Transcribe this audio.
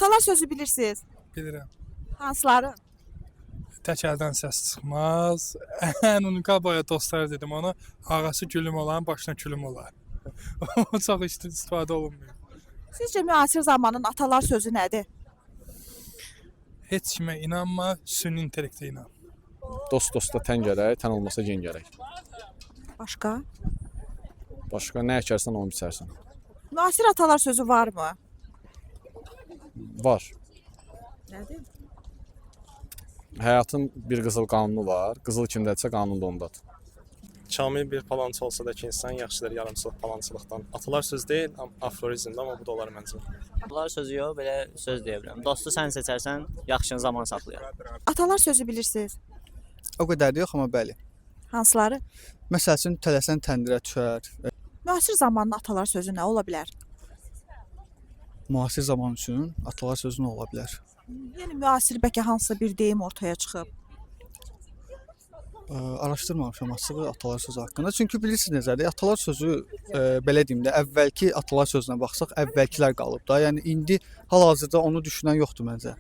Atalar sözü bilirsiniz. Bilirəm. Hansıları? Tək əldən səs çıxmaz. Ən unikal boya dostlar dedim ona. Ağası gülüm olan, başına külüm olar. O çox istifadə olunmuyor. Sizcə müasir zamanın atalar sözü nədir? Heç kimə inanma, süni intellektə inan. Dost dosta tən gərək, tən olmasa gen gərək. Başqa? Başqa nə əkərsən onu biçərsən. Müasir atalar sözü varmı? Var. Nədir? Həyatın bir qızıl qanunu var. Qızıl kimdədirsə qanun da ondadır. Kamil bir palançı olsa da ki, insan yaxşıdır yarımçılıq palançılıqdan. Atalar söz deyil, aforizmdir, amma bu da olar məncə. Atalar sözü yox, belə söz deyə bilərəm. Dostu sən seçərsən, yaxşını zaman saxlayar. Atalar sözü bilirsiniz. O qədər də yox, amma bəli. Hansıları? Məsəl üçün tələsən təndirə düşər. Müasir zamanın atalar sözü nə ola bilər? Müasir zaman üçün atalar sözü nə ola bilər? Yəni müasir bəlkə hansısa bir deyim ortaya çıxıb. Araşdırmamışam açığı atalar sözü haqqında. Çünki bilirsiniz necədir? Atalar sözü belə deyim də, əvvəlki atalar sözünə baxsaq, əvvəlkilər qalıb da. Yəni indi hal-hazırda onu düşünən yoxdur məncə.